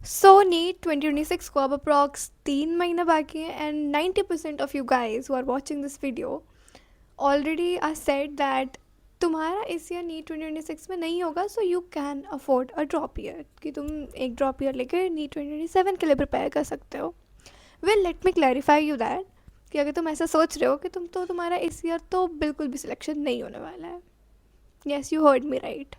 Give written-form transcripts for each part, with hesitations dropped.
सो NEET 2026 को अब approx 3 महीने बाकी है and 90% of you guys who are watching this video already are said that तुम्हारा इस ईयर नीट 2026 में नहीं होगा, so you can afford a drop year कि तुम एक ड्रॉप ईयर लेकर नीट 2027 के लिए प्रिपेयर कर सकते हो. Well, let me clarify you that कि अगर तुम ऐसा सोच रहे हो कि तुम्हारा इस ईयर तो बिल्कुल भी सिलेक्शन नहीं होने वाला है. Yes, you heard me right.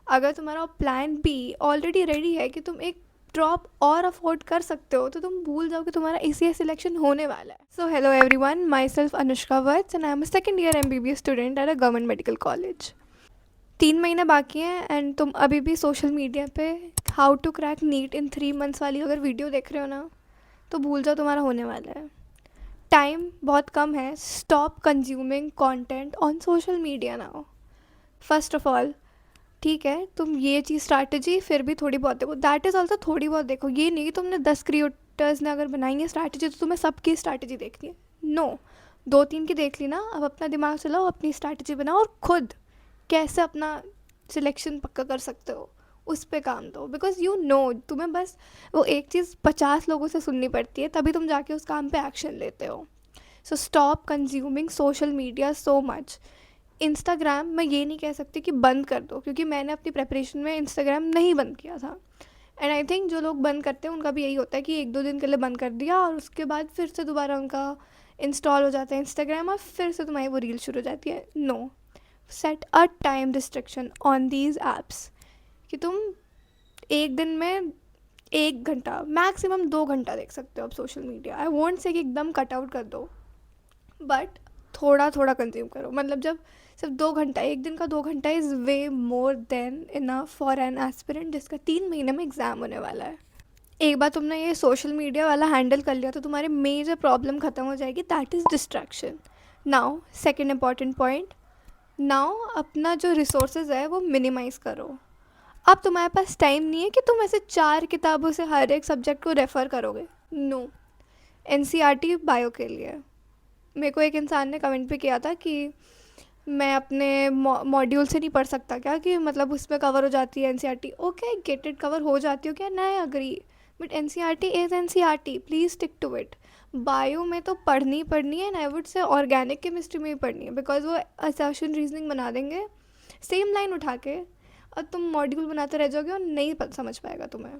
अगर तुम्हारा प्लान बी ऑलरेडी रेडी है कि तुम एक ड्रॉप और अफोर्ड कर सकते हो, तो तुम भूल जाओ कि तुम्हारा इसी सिलेक्शन होने वाला है. So hello everyone, myself Anushka Vats and I am a second year MBBS student at a government medical college. 3 महीने बाकी हैं एंड तुम अभी भी सोशल मीडिया पे how to crack NEET in 3 months वाली अगर वीडियो देख रहे हो ना, तो भूल जाओ तुम्हारा होने वाला है. टाइम बहुत कम है. Stop consuming content on social media now. First of all, ठीक है, तुम ये चीज़ स्ट्रैटेजी फिर भी थोड़ी बहुत देखो. दैट इज़ ऑल्सो थोड़ी बहुत देखो. ये नहीं कि तुमने 10 क्रिएटर्स ने अगर बनाई है स्ट्रैटेजी तो तुम्हें सबकी स्ट्रैटेजी देखनी है. नो, 2-3 की देख ली ना, अब अपना दिमाग चलाओ, अपनी स्ट्रैटेजी बनाओ और खुद कैसे अपना सिलेक्शन पक्का कर सकते हो उस पर काम दो. बिकॉज यू नो, तुम्हें बस वो एक चीज़ 50 लोगों से सुननी पड़ती है तभी तुम जाके उस काम पे एक्शन लेते हो. So stop consuming social media so much. Instagram मैं ये नहीं कह सकती कि बंद कर दो, क्योंकि मैंने अपनी प्रेपरेशन में इंस्टाग्राम नहीं बंद किया था. एंड आई थिंक जो लोग बंद करते हैं उनका भी यही होता है कि 1-2 दिन के लिए बंद कर दिया और उसके बाद फिर से दोबारा उनका इंस्टॉल हो जाता है इंस्टाग्राम और फिर से तुम्हारी वो रील शुरू हो जाती है. No, set a time restriction on these apps कि तुम एक दिन में 1 घंटा मैक्सिमम 2 घंटा देख सकते हो अब social media. I won't say कि एकदम कट आउट कर दो, बट थोड़ा थोड़ा कंज्यूम करो. मतलब जब सिर्फ 2 घंटा, एक दिन का 2 घंटा is way more than enough for an aspirant जिसका 3 महीने में एग्ज़ाम होने वाला है. एक बार तुमने ये सोशल मीडिया वाला हैंडल कर लिया तो तुम्हारे मेजर प्रॉब्लम ख़त्म हो जाएगी, that is distraction. Now second important point, now अपना जो रिसोर्सेज है वो मिनिमाइज़ करो. अब तुम्हारे पास टाइम नहीं है कि तुम ऐसे 4 किताबों से हर एक सब्जेक्ट को रेफ़र करोगे. नो, NCERT बायो के लिए. मेरे को एक इंसान ने कमेंट पे किया था कि मैं अपने मॉड्यूल से नहीं पढ़ सकता क्या, कि मतलब उसमें कवर हो जाती है NCERT. Okay, get it, cover हो जाती हो क्या, ना agree, but NCERT is NCERT, please stick to it. Bio में तो पढ़नी ही पढ़नी है and I would say organic chemistry में ही पढ़नी है, बिकॉज वो असर्शन रीजनिंग बना देंगे सेम लाइन उठा के और तुम मॉड्यूल बनाते रह जाओगे और नहीं समझ पाएगा तुम्हें.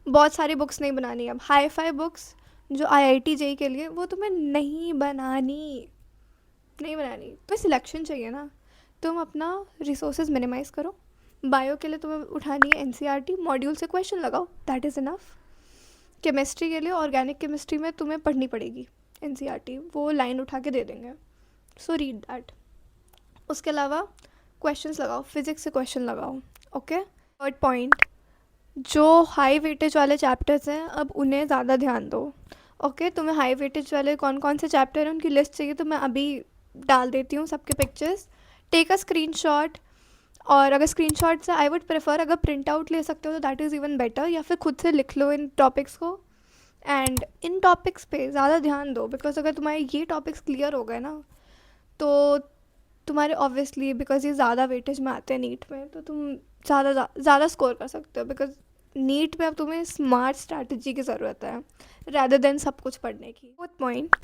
बहुत सारी बुक्स नहीं बनानी. अब हाई फाई बुक्स जो IIT JEE के लिए, वो तुम्हें नहीं बनानी. तुम्हें सिलेक्शन चाहिए ना, तुम अपना रिसोर्सेज मिनिमाइज़ करो. बायो के लिए तुम्हें उठानी है NCERT, मॉड्यूल से क्वेश्चन लगाओ, दैट इज़ इनफ. केमिस्ट्री के लिए ऑर्गेनिक केमिस्ट्री में तुम्हें पढ़नी पड़ेगी NCERT, वो लाइन उठा के दे देंगे, सो रीड दैट. उसके अलावा क्वेश्चंस लगाओ, फिज़िक्स से क्वेश्चन लगाओ. ओके. थर्ड पॉइंट, जो हाई वेटेज वाले चैप्टर्स हैं अब उन्हें ज़्यादा ध्यान दो. ओके, तुम्हें हाई वेटेज वाले कौन कौन से चैप्टर हैं उनकी लिस्ट चाहिए तो मैं अभी डाल देती हूँ सबके पिक्चर्स. टेक अ स्क्रीनशॉट, और अगर स्क्रीनशॉट से आई वुड प्रेफर, अगर प्रिंट आउट ले सकते हो तो दैट इज़ इवन बेटर, या फिर खुद से लिख लो इन टॉपिक्स को. एंड इन टॉपिक्स पे ज़्यादा ध्यान दो, बिकॉज अगर तुम्हारे ये टॉपिक्स क्लियर हो गए ना तो तुम्हारे ऑब्वियसली, बिकॉज ये ज़्यादा वेटेज में आते हैं नीट में, तो तुम ज़्यादा स्कोर कर सकते हो. बिकॉज नीट में अब तुम्हें स्मार्ट स्ट्रैटेजी की ज़रूरत है रैदर देन सब कुछ पढ़ने की. फोर्थ पॉइंट,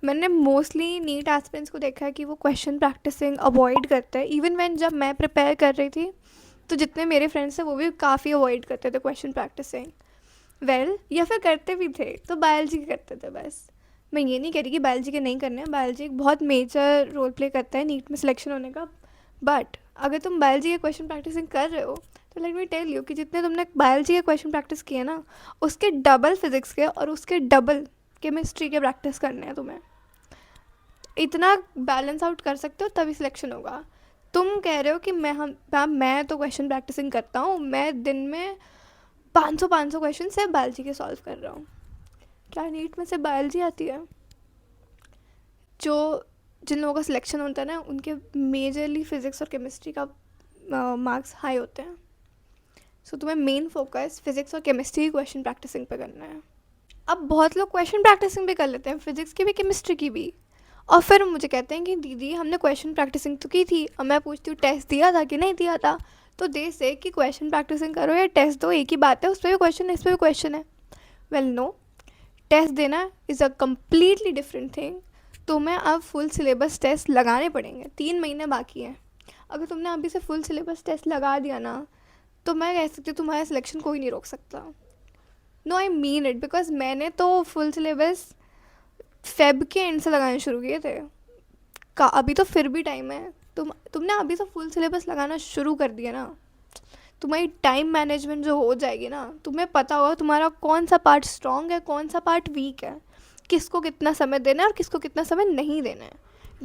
मैंने मोस्टली नीट एस्पिरेंट्स को देखा है कि वो क्वेश्चन प्रैक्टिसिंग अवॉइड करते हैं. इवन व्हेन जब मैं प्रिपेयर कर रही थी तो जितने मेरे फ्रेंड्स थे वो भी काफ़ी अवॉइड करते थे क्वेश्चन प्रैक्टिसिंग. वेल, या फिर करते भी थे तो बायोलॉजी के करते थे बस. मैं ये नहीं कह रही कि बायोलॉजी के नहीं करने हैं, बायोलॉजी एक बहुत मेजर रोल प्ले करता है नीट में सिलेक्शन होने का. बट अगर तुम बायोलॉजी के क्वेश्चन प्रैक्टिसिंग कर रहे हो तो लेट मी टेल यू कि जितने तुमने बायोलॉजी के क्वेश्चन प्रैक्टिस किए ना, उसके डबल फिज़िक्स के और उसके डबल केमिस्ट्री के प्रैक्टिस करने हैं तुम्हें. इतना बैलेंस आउट कर सकते हो तभी सिलेक्शन होगा. तुम कह रहे हो कि मैं तो क्वेश्चन प्रैक्टिसिंग करता हूँ, मैं दिन में 500 क्वेश्चन सिर्फ बायोलॉजी के सॉल्व कर रहा हूँ. क्या नीट में से बायोलॉजी आती है? जिन लोगों का सिलेक्शन होता है ना, उनके मेजरली फिज़िक्स और केमिस्ट्री का मार्क्स हाई होते हैं. सो तुम्हें मेन फोकस फिज़िक्स और केमिस्ट्री की क्वेश्चन प्रैक्टिसिंग पे करना है. अब बहुत लोग क्वेश्चन प्रैक्टिसिंग भी कर लेते हैं, फिज़िक्स की भी केमिस्ट्री की भी, और फिर मुझे कहते हैं कि दीदी हमने क्वेश्चन प्रैक्टिसिंग तो की थी. अब मैं पूछती हूँ टेस्ट दिया था कि नहीं दिया था, तो दे से कि क्वेश्चन प्रैक्टिसिंग करो या टेस्ट दो, एक ही बात है, उस पर भी क्वेश्चन है, इस पर भी क्वेश्चन है। वेल नो, टेस्ट देना is a completely different thing. तुम्हें अब फुल सिलेबस टेस्ट लगाने पड़ेंगे, 3 महीने बाकी हैं। अगर तुमने अभी से फुल सिलेबस टेस्ट लगा दिया ना, तो मैं कह सकती हूँ तुम्हारा सिलेक्शन कोई नहीं रोक सकता। No, I mean it, because मैंने तो फुल सिलेबस फेब के एंड से लगाने शुरू किए थे। का अभी तो फिर भी टाइम है। तुमने अभी से फुल सिलेबस लगाना शुरू कर दिया ना, तुम्हारी टाइम मैनेजमेंट जो हो जाएगी ना, तुम्हें पता होगा तुम्हारा कौन सा पार्ट स्ट्रॉन्ग है, कौन सा पार्ट वीक है, किसको कितना समय देना है और किसको कितना समय नहीं देना है।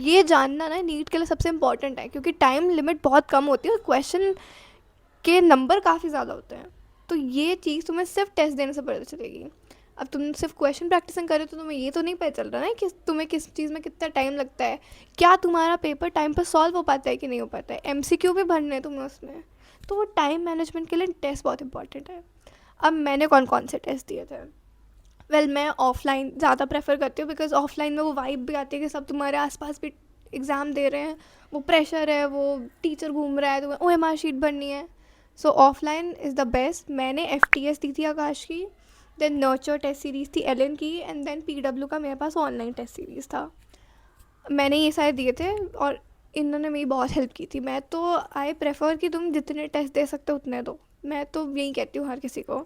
ये जानना ना नीट के लिए सबसे इम्पॉर्टेंट है, क्योंकि टाइम लिमिट बहुत कम होती है और क्वेश्चन के नंबर काफ़ी ज़्यादा होते हैं। तो ये चीज़ तुम्हें सिर्फ टेस्ट देने से पता चलेगी। अब तुम सिर्फ क्वेश्चन प्रैक्टिसिंग करे तो तुम्हें ये तो नहीं पता चल रहा ना कि तुम्हें किस चीज़ में कितना टाइम लगता है, क्या तुम्हारा पेपर टाइम पर सॉल्व हो पाता है कि नहीं हो पाता है, एमसीक्यू भी भरने हैं तुम्हें उसमें। तो वो टाइम मैनेजमेंट के लिए टेस्ट बहुत इंपॉर्टेंट है। अब मैंने कौन कौन से टेस्ट दिए थे? वेल, मैं ऑफलाइन ज़्यादा प्रेफर करती हूँ, बिकॉज ऑफलाइन में वो वाइब भी आती है कि सब तुम्हारे आसपास भी एग्ज़ाम दे रहे हैं, वो प्रेशर है, वो टीचर घूम रहा है, तुम्हें OMR शीट भरनी है। सो ऑफलाइन इज़ द बेस्ट। मैंने FTS दी थी आकाश की, देन नर्चर टेस्ट सीरीज़ थी एलन की, एंड देन PW का मेरे पास ऑनलाइन टेस्ट सीरीज़ था। मैंने ये सारे दिए थे और इन्होंने मेरी बहुत हेल्प की थी। मैं तो आई प्रेफर कि तुम जितने टेस्ट दे सकते हो उतने दो, मैं तो यही कहती हूँ हर किसी को।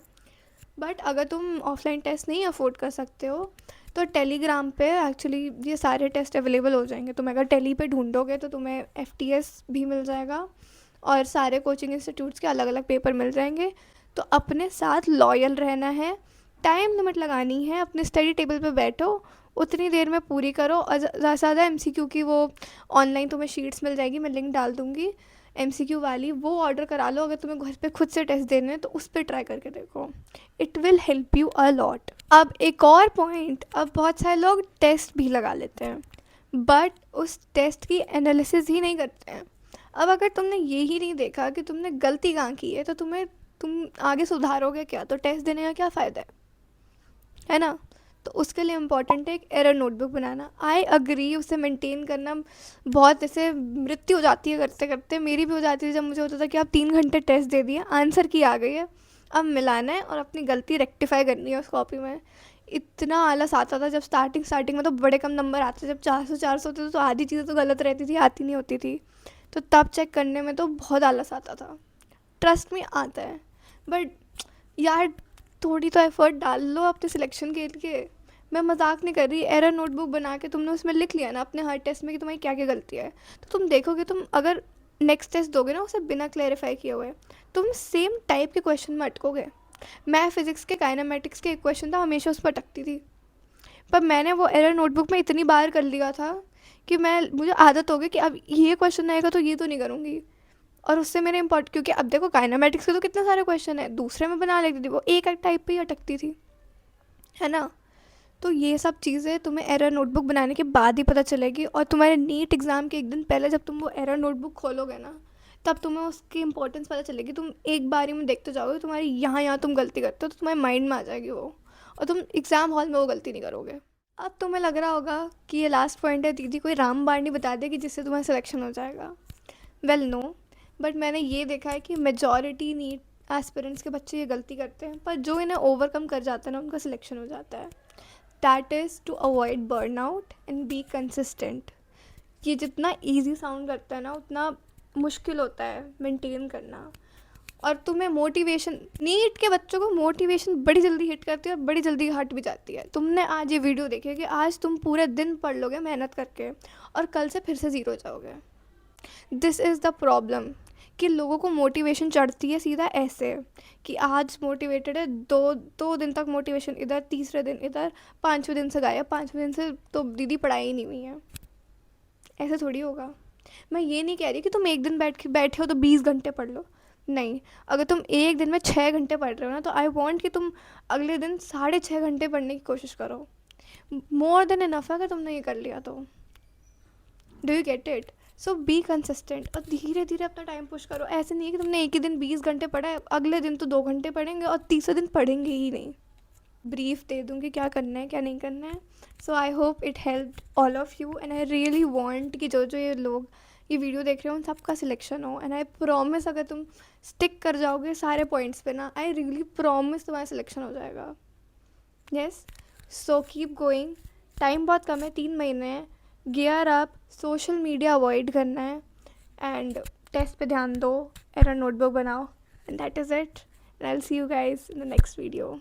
बट अगर तुम ऑफलाइन टेस्ट नहीं अफोर्ड कर सकते हो तो टेलीग्राम पे एक्चुअली ये सारे टेस्ट अवेलेबल हो जाएंगे। तुम अगर टेली पे ढूंढोगे तो तुम्हें FTS भी मिल जाएगा और सारे कोचिंग इंस्टीट्यूट्स के अलग अलग पेपर मिल जाएंगे। तो अपने साथ लॉयल रहना है, टाइम लिमिट लगानी है, अपने स्टडी टेबल पे बैठो, उतनी देर में पूरी करो। और ज़्यादा से ज़्यादा MCQ की वो ऑनलाइन तुम्हें शीट्स मिल जाएगी, मैं लिंक डाल दूँगी MCQ वाली, वो ऑर्डर करा लो। अगर तुम्हें घर पे खुद से टेस्ट देने हैं तो उस पर ट्राई करके देखो, it will help you a lot. अब एक और पॉइंट, अब बहुत सारे लोग टेस्ट भी लगा लेते हैं बट उस टेस्ट की एनालिसिस ही नहीं करते हैं। अब अगर तुमने ये ही नहीं देखा कि तुमने गलती कहाँ की है तो तुम आगे सुधारोगे क्या? तो टेस्ट देने का क्या फ़ायदा है ना? तो उसके लिए इम्पॉर्टेंट है एक error notebook banana. I agree, उसे मेंटेन करना बहुत ऐसे मृत्यु हो जाती है करते करते। मेरी भी हो जाती थी जब मुझे होता था कि आप 3 घंटे टेस्ट दे दिए, आंसर की आ गई है, अब मिलाना है और अपनी गलती रेक्टिफाई करनी है उस कॉपी में। इतना आलस आता था जब स्टार्टिंग में तो बड़े कम नंबर आते थे, जब 400 होते थे तो आधी चीज़ें तो गलत रहती थी, आती नहीं होती थी, तो तब चेक करने में तो बहुत आलस आता था। ट्रस्ट में आता है, बट यार थोड़ी तो एफर्ट डाल लो अपने सिलेक्शन के लिए। मैं मजाक नहीं कर रही। एरर नोटबुक बना के तुमने उसमें लिख लिया ना अपने हर टेस्ट में कि तुम्हारी क्या क्या गलती है, तो तुम देखोगे, तुम अगर नेक्स्ट टेस्ट दोगे ना उसे बिना क्लैरिफाई किए हुए, तुम सेम टाइप के क्वेश्चन में अटकोगे। मैं फिजिक्स के काइनेमेटिक्स के एक क्वेश्चन था, हमेशा उस पर अटकती थी, पर मैंने वो एरर नोटबुक में इतनी बार कर लिया था कि मुझे आदत हो गई कि अब ये क्वेश्चन आएगा तो ये तो नहीं करूँगी। और उससे मेरे इम्पोर्ट, क्योंकि अब देखो काइनेमेटिक्स के तो कितने सारे क्वेश्चन है, दूसरे में बना लेती थी, वो एक टाइप पे ही अटकती थी, है ना? तो ये सब चीज़ें तुम्हें एरर नोटबुक बनाने के बाद ही पता चलेगी। और तुम्हारे नीट एग्ज़ाम के एक दिन पहले जब तुम वो एरर नोटबुक खोलोगे ना, तब तुम्हें उसकी इंपॉर्टेंस पता चलेगी। तुम एक बारी में देखते जाओगे, तुम्हारी यहाँ यहाँ तुम गलती करते हो तो तुम्हारे माइंड में आ जाएगी वो, और तुम एग्ज़ाम हॉल में वो गलती नहीं करोगे। अब तुम्हें लग रहा होगा कि ये लास्ट पॉइंट है दीदी, कोई रामबाण नहीं बता देगी जिससे तुम्हारा सिलेक्शन हो जाएगा। वेल नो, बट मैंने ये देखा है कि मेजॉरिटी नीट एस्पिरेंट्स के बच्चे ये गलती करते हैं, पर जो इन्हें ओवरकम कर जाता है ना उनका सिलेक्शन हो जाता है। That is to avoid burn out and be consistent. ये जितना ईजी साउंड करता है ना उतना मुश्किल होता है मेंटेन करना। और तुम्हें मोटिवेशन, नीट के बच्चों को मोटिवेशन बड़ी जल्दी हिट करती है और बड़ी जल्दी हट भी जाती है। तुमने आज ये वीडियो देखी है कि आज तुम पूरे दिन पढ़ लोगे मेहनत करके और कल से फिर से ज़ीरो हो जाओगे। दिस इज़ द प्रॉब्लम कि लोगों को मोटिवेशन चढ़ती है सीधा ऐसे कि आज मोटिवेटेड है, दो दिन तक मोटिवेशन इधर, तीसरे दिन इधर, 5वें दिन से गायब, 5वें दिन से तो दीदी पढ़ाई ही नहीं हुई है। ऐसे थोड़ी होगा। मैं ये नहीं कह रही कि तुम एक दिन बैठे हो तो 20 घंटे पढ़ लो, नहीं। अगर तुम एक दिन में 6 घंटे पढ़ रहे हो ना, तो आई वॉन्ट कि तुम अगले दिन 6.5 घंटे पढ़ने की कोशिश करो। मोर देन इनफ है अगर तुमने ये कर लिया तो। Do you get it? So be consistent और धीरे धीरे अपना टाइम पुश करो। ऐसे नहीं है कि तुमने एक ही दिन 20 घंटे पढ़ा है, अगले दिन तो 2 घंटे पढ़ेंगे और तीसरे दिन पढ़ेंगे ही नहीं। ब्रीफ दे दूँगी क्या करना है क्या नहीं करना है। So I hope it help all of you and I really want कि जो जो ये लोग ये वीडियो देख रहे हो उन सबका सिलेक्शन हो, एंड आई प्रॉमिस अगर तुम स्टिक कर जाओगे सारे पॉइंट्स पे ना, आई रियली प्रॉमिस तुम्हारा सिलेक्शन हो जाएगा. Yes, so keep going. Time बहुत कम है, 3 महीने हैं. Gear up, social media avoid करना है, एंड टेस्ट पे ध्यान दो, एरर नोटबुक बनाओ, and that is it. And I will see you guys in the next video.